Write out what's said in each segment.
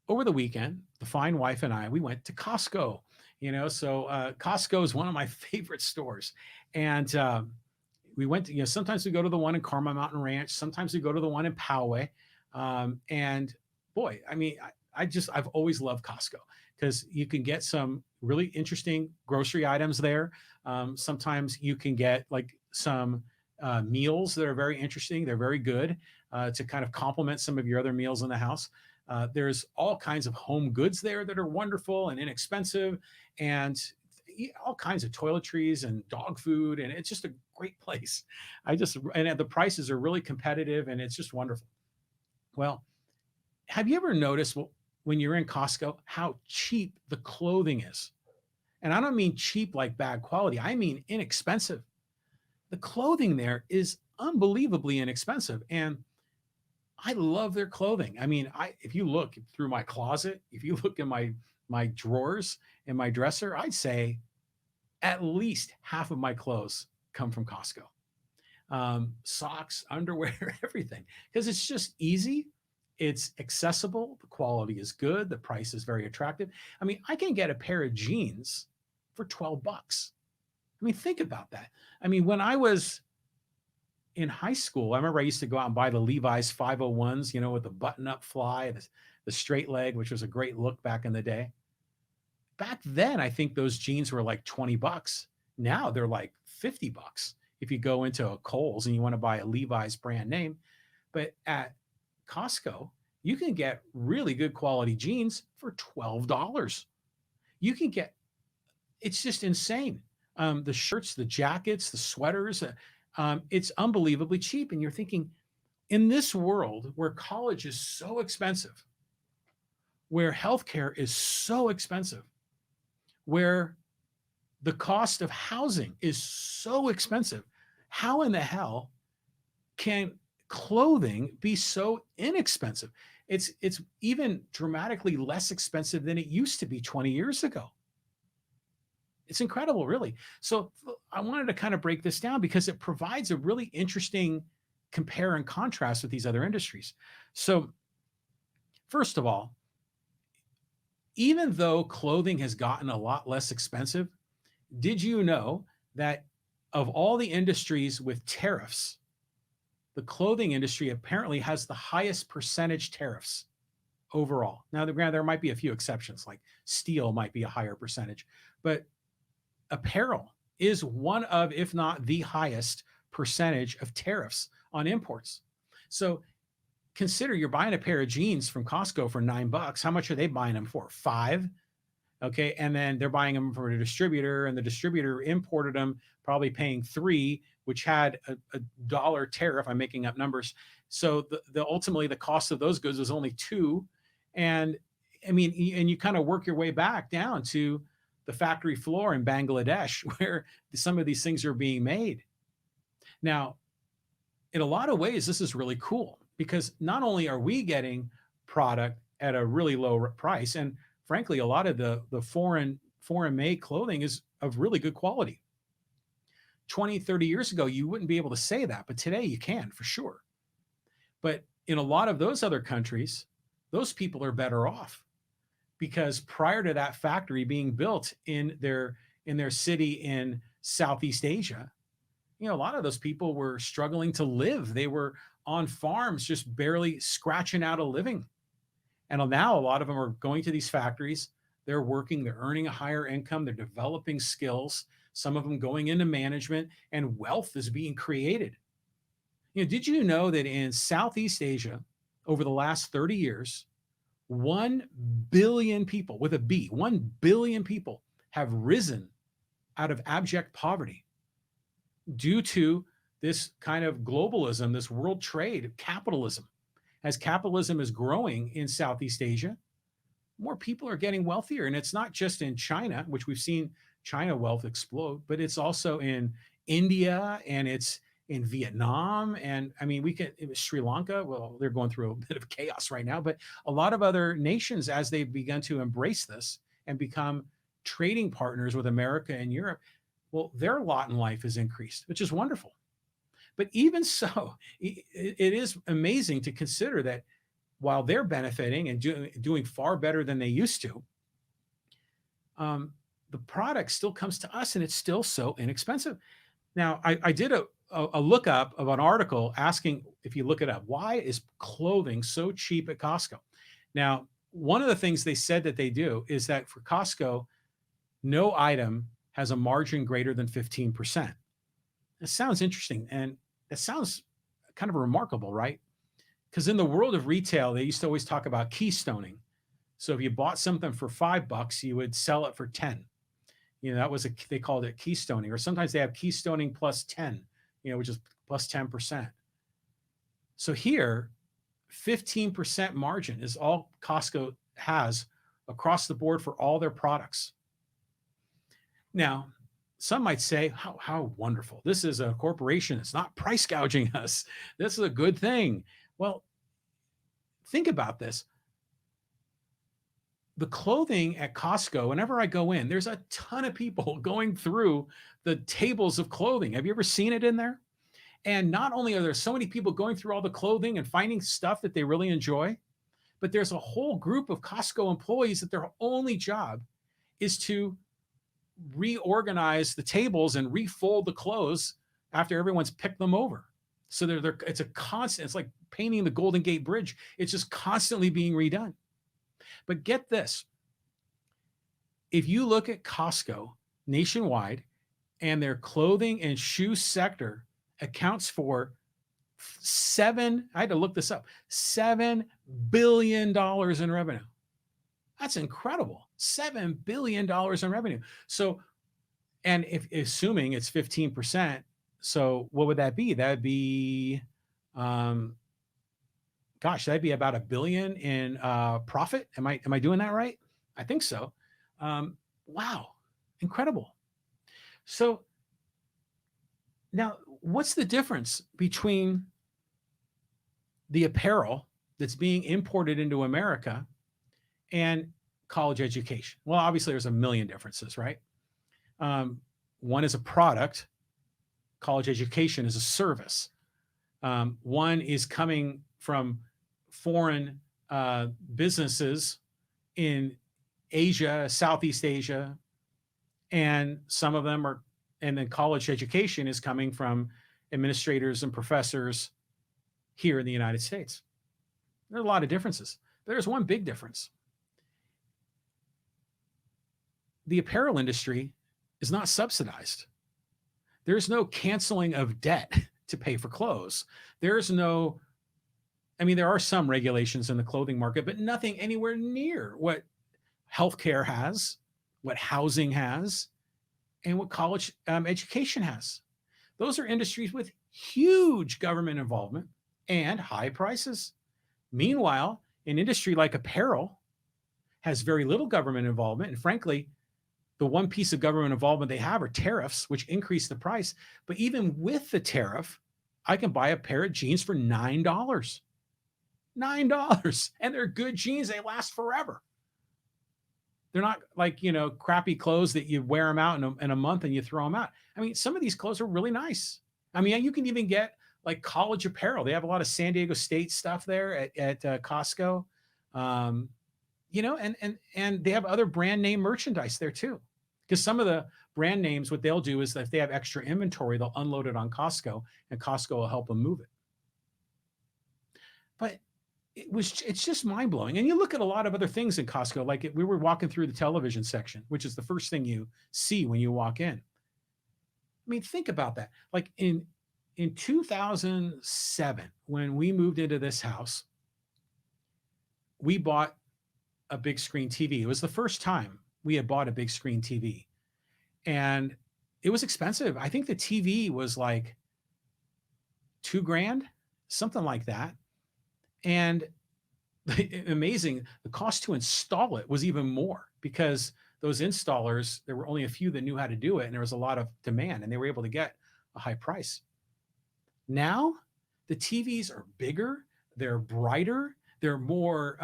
over the weekend, the fine wife and I, we went to Costco. Costco is one of my favorite stores, and we went to, sometimes we go to the one in Carmel Mountain Ranch, sometimes we go to the one in Poway. And boy, I mean, I've always loved Costco because you can get some really interesting grocery items there. Sometimes you can get like some meals that are very interesting. They're very good to kind of complement some of your other meals in the house. There's all kinds of home goods there that are wonderful and inexpensive, and all kinds of toiletries and dog food. And it's just a great place. And the prices are really competitive and it's just wonderful. Well, have you ever noticed when you're in Costco how cheap the clothing is? And I don't mean cheap like bad quality, I mean inexpensive. The clothing there is unbelievably inexpensive. And I love their clothing. I mean, if you look through my closet, if you look in my drawers in my dresser, I'd say at least half of my clothes come from Costco. Socks, underwear, everything, because it's just easy. It's accessible. The quality is good. The price is very attractive. I mean, I can get a pair of jeans for 12 bucks. I mean, think about that. I mean, when I was in high school, I remember I used to go out and buy the Levi's 501s, with the button up fly, the straight leg, which was a great look back in the day. Back then, I think those jeans were like 20 bucks. Now they're like 50 bucks if you go into a Kohl's and you want to buy a Levi's brand name. But at Costco, you can get really good quality jeans for $12. You can get, it's just insane. The shirts, the jackets, the sweaters, it's unbelievably cheap. And you're thinking, in this world where college is so expensive, where healthcare is so expensive, where the cost of housing is so expensive, how in the hell can clothing be so inexpensive? It's even dramatically less expensive than it used to be 20 years ago. It's incredible, really. So I wanted to kind of break this down because it provides a really interesting compare and contrast with these other industries. So first of all, even though clothing has gotten a lot less expensive, did you know that of all the industries with tariffs, the clothing industry apparently has the highest percentage tariffs overall? Now, there might be a few exceptions, like steel might be a higher percentage, but apparel is one of, if not the highest percentage of tariffs on imports. So consider you're buying a pair of jeans from Costco for $9. How much are they buying them for? 5. Okay. And then they're buying them from a distributor, and the distributor imported them, probably paying 3, which had a dollar tariff. I'm making up numbers. So ultimately the cost of those goods was only 2. And I mean, and you kind of work your way back down to the factory floor in Bangladesh, where some of these things are being made. Now, in a lot of ways, this is really cool because not only are we getting product at a really low price, and frankly, a lot of the foreign made clothing is of really good quality. 20, 30 years ago, you wouldn't be able to say that, but today you can for sure. But in a lot of those other countries, those people are better off because prior to that factory being built in their city in Southeast Asia, a lot of those people were struggling to live. They were on farms just barely scratching out a living. And now a lot of them are going to these factories. They're working, they're earning a higher income, they're developing skills, some of them going into management, and wealth is being created. Did you know that in Southeast Asia, over the last 30 years, 1 billion people, with a B, 1 billion people have risen out of abject poverty due to this kind of globalism, this world trade, capitalism. As capitalism is growing in Southeast Asia, more people are getting wealthier. And it's not just in China, which we've seen China wealth explode, but it's also in India, and it's in Vietnam. And I mean, Sri Lanka, well, they're going through a bit of chaos right now, but a lot of other nations, as they've begun to embrace this and become trading partners with America and Europe, well, their lot in life has increased, which is wonderful. But even so, it is amazing to consider that while they're benefiting and doing far better than they used to, um, the product still comes to us and it's still so inexpensive. Now, I did a lookup of an article asking, if you look it up, why is clothing so cheap at Costco? Now, one of the things they said that they do is that for Costco, no item has a margin greater than 15%. It sounds interesting and it sounds kind of remarkable, right? Because in the world of retail, they used to always talk about keystoning. So if you bought something for $5, you would sell it for 10. That was they called it keystoning, or sometimes they have keystoning plus 10, which is plus 10%. So here, 15% margin is all Costco has across the board for all their products. Now, some might say, how wonderful. This is a corporation. It's not price gouging us. This is a good thing. Well, think about this. The clothing at Costco, whenever I go in, there's a ton of people going through the tables of clothing. Have you ever seen it in there? And not only are there so many people going through all the clothing and finding stuff that they really enjoy, but there's a whole group of Costco employees that their only job is to reorganize the tables and refold the clothes after everyone's picked them over. So it's a constant, it's like painting the Golden Gate Bridge. It's just constantly being redone. But get this, if you look at Costco nationwide and their clothing and shoe sector accounts for I had to look this up, $7 billion in revenue. That's incredible. $7 billion in revenue. So, and if assuming it's 15%, so what would that be? That'd be, that'd be about $1 billion in profit. Am I doing that right? I think so. Wow, incredible. So now, what's the difference between the apparel that's being imported into America and college education? Well, obviously, there's a million differences, right? One is a product. College education is a service. One is coming from foreign businesses in Asia, Southeast Asia, and some of them are, and then college education is coming from administrators and professors here in the United States. There are a lot of differences. There's one big difference. The apparel industry is not subsidized. There's no canceling of debt to pay for clothes. There's no, there are some regulations in the clothing market, but nothing anywhere near what healthcare has, what housing has, and what college education has. Those are industries with huge government involvement and high prices. Meanwhile, an industry like apparel has very little government involvement. And frankly, the one piece of government involvement they have are tariffs, which increase the price. But even with the tariff, I can buy a pair of jeans for $9. $9. And they're good jeans. They last forever. They're not like, crappy clothes that you wear them out in a month and you throw them out. Some of these clothes are really nice. You can even get like college apparel. They have a lot of San Diego State stuff there at Costco. And they have other brand name merchandise there too. Because some of the brand names, what they'll do is that if they have extra inventory, they'll unload it on Costco and Costco will help them move it. But it's just mind blowing. And you look at a lot of other things in Costco, like we were walking through the television section, which is the first thing you see when you walk in. Think about that. Like in 2007, when we moved into this house, we bought a big screen TV. It was the first time we had bought a big screen TV. And it was expensive. I think the TV was like $2,000, something like that. And amazing, the cost to install it was even more because those installers, there were only a few that knew how to do it. And there was a lot of demand and they were able to get a high price. Now the TVs are bigger, they're brighter, they're more,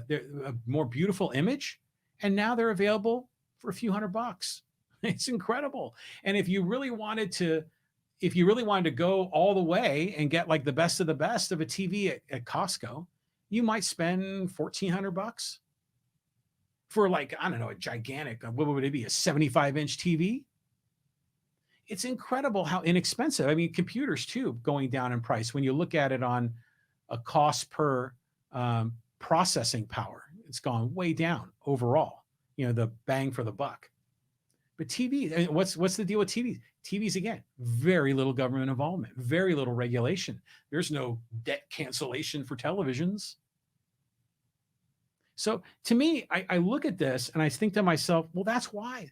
they're a more beautiful image. And now they're available for a few $100. It's incredible. And if you really wanted to go all the way and get like the best of a TV at Costco, you might spend 1,400 bucks for like, I don't know, a gigantic, what would it be, a 75-inch TV? It's incredible how inexpensive. I mean, computers too going down in price when you look at it on a cost per processing power. It's gone way down overall. The bang for the buck. But TV, what's the deal with TVs? TVs again, very little government involvement, very little regulation. There's no debt cancellation for televisions. So to me, I look at this and I think to myself, well, that's why